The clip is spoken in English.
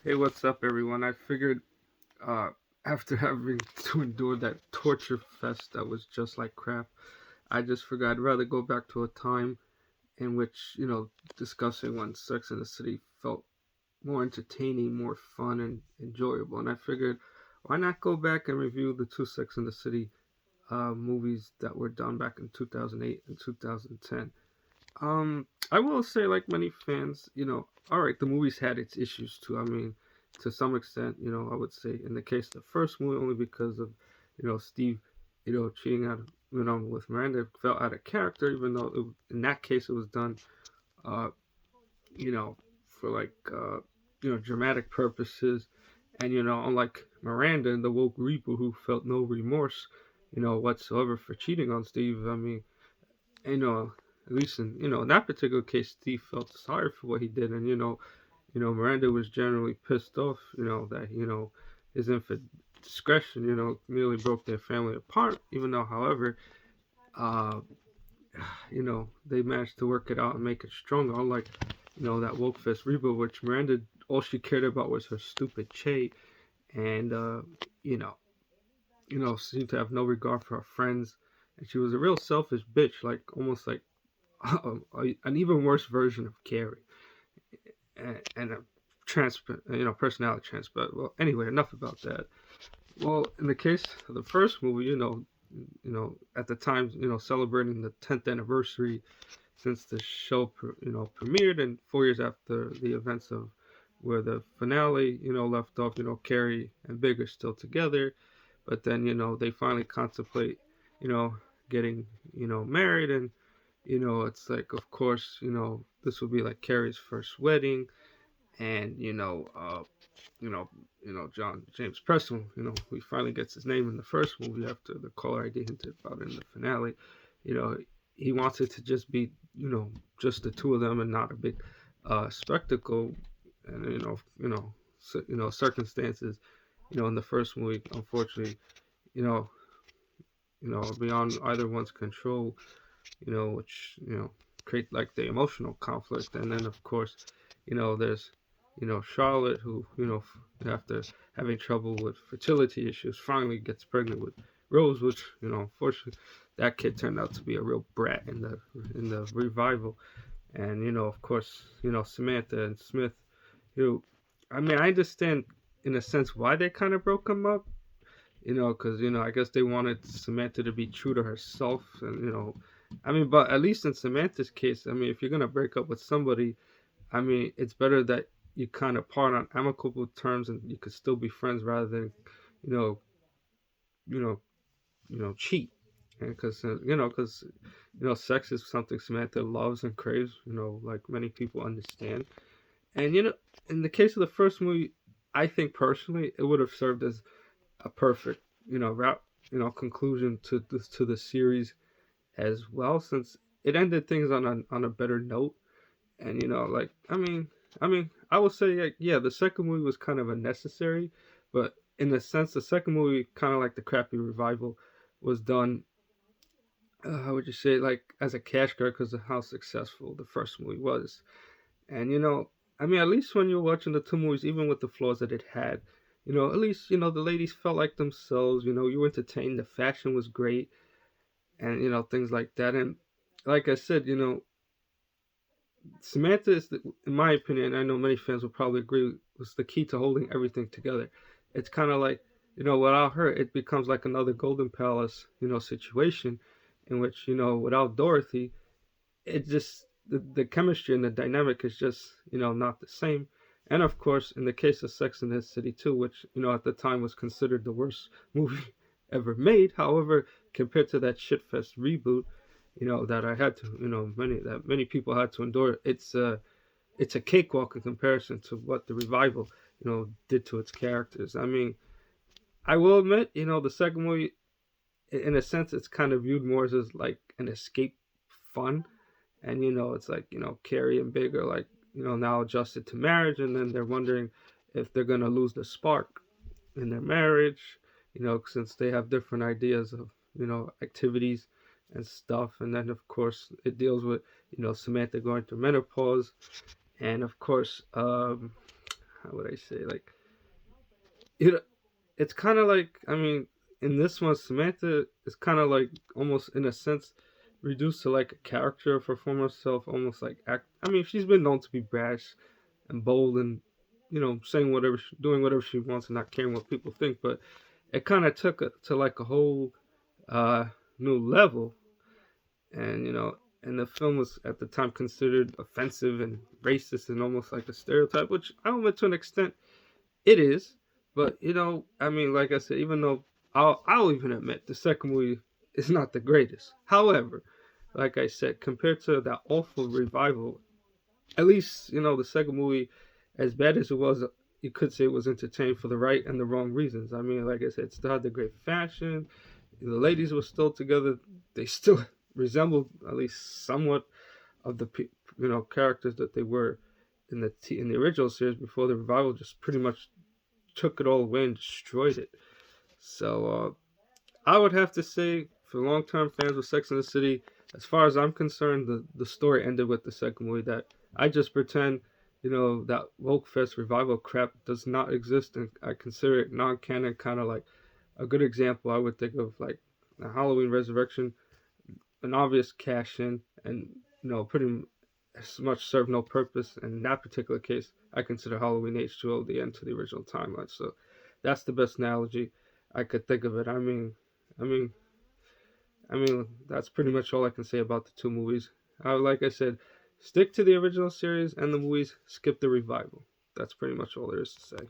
Hey, what's up, everyone? I figured uh, after having to endure that torture fest that was just like crap, I just figured I'd rather go back to a time in which, discussing when Sex in the City felt more entertaining, more fun, and enjoyable. And I figured, why not go back and review the two Sex in the City movies that were done back in 2008 and 2010? I will say, like many fans, all right, the movies had its issues too. I mean, to some extent, I would say in the case of the first movie, only because of, Steve, cheating out, with Miranda, felt out of character, even though in that case it was done, uh, you know, for like, dramatic purposes, and unlike Miranda in the woke Reaper, who felt no remorse, whatsoever for cheating on Steve. I mean, at least in that particular case, Steve felt sorry for what he did, and Miranda was generally pissed off, that his infant discretion, nearly broke their family apart. Even though, however, uh, they managed to work it out and make it stronger. Unlike that woke fest reboot, which Miranda all she cared about was her stupid Che, and you know, seemed to have no regard for her friends, and she was a real selfish bitch, like almost like an even worse version of Carrie, and a personality transplant. Well, anyway, enough about that. Well, in the case of the first movie, at the time, celebrating the 10th anniversary since the show, premiered, and 4 years after the events of where the finale, left off, Carrie and Big are still together, but then, they finally contemplate, you know, getting, married, and it's like, of course, this will be like Carrie's first wedding, and you know, John James Preston, he finally gets his name in the first movie after the caller ID hinted about in the finale. You know, he wants it to just be, just the two of them and not a big spectacle, and circumstances, in the first movie, unfortunately, you know, beyond either one's control, which create like the emotional conflict, and then of course, there's Charlotte, who after having trouble with fertility issues, finally gets pregnant with Rose, which unfortunately that kid turned out to be a real brat in the revival, and of course Samantha and Smith, who, I mean, I understand in a sense why they kind of broke them up, because I guess they wanted Samantha to be true to herself, and I mean, but at least in Samantha's case, I mean, if you're gonna break up with somebody, I mean, it's better that you kind of part on amicable terms and you could still be friends rather than, you know, you know, cheat, and because sex is something Samantha loves and craves, like many people understand, and in the case of the first movie, I think personally it would have served as a perfect, route, conclusion to the series as well, since it ended things on a better note. And like, I will say, like, yeah, the second movie was kind of unnecessary, but in a sense, the second movie, kind of like the crappy revival, was done. How would you say, like, as a cash grab because of how successful the first movie was. And I mean, at least when you're watching the two movies, even with the flaws that it had, at least the ladies felt like themselves. You were entertained. The fashion was great, and things like that. And like I said, Samantha is, in my opinion, I know many fans will probably agree, was the key to holding everything together. It's kind of like, without her, it becomes like another Golden Palace, situation, in which without Dorothy, it just the chemistry and the dynamic is just not the same. And of course, in the case of Sex and the City 2, which at the time was considered the worst movie ever made, however, compared to that shitfest reboot, that I had to, many people had to endure, it's a cakewalk in comparison to what the revival did to its characters. I mean, I will admit, the second movie, in a sense, it's kind of viewed more as like an escape fun, and it's like Carrie and Big are like now adjusted to marriage, and then they're wondering if they're gonna lose the spark in their marriage, since they have different ideas of activities and stuff. And then of course it deals with Samantha going through menopause, and of course how would I say, like, it it's kind of like, I mean, in this one, Samantha is kind of like almost in a sense reduced to like a character for former herself, almost like act. I mean, she's been known to be brash and bold and saying whatever, doing whatever she wants and not caring what people think. But it kind of took it to like a whole uh, new level, and and the film was at the time considered offensive and racist and almost like a stereotype, which I admit to an extent it is, but I mean, like I said, even though I'll even admit the second movie is not the greatest. However, like I said, compared to that awful revival, at least the second movie, as bad as it was, you could say it was entertaining for the right and the wrong reasons. I mean, like I said, it still had the great fashion. The ladies were still together. They still resembled at least somewhat of the characters that they were in the original series before the revival just pretty much took it all away and destroyed it. So I would have to say, for long-term fans of Sex and the City, as far as I'm concerned, the story ended with the second movie. That I just pretend, that woke fest revival crap does not exist, and I consider it non-canon. Kind of like a good example, I would think of like the Halloween Resurrection, an obvious cash in, and pretty as much served no purpose. And in that particular case, I consider Halloween H2O the end to the original timeline. So that's the best analogy I could think of it. I mean, that's pretty much all I can say about the two movies. Like I said, stick to the original series and the movies. Skip the revival. That's pretty much all there is to say.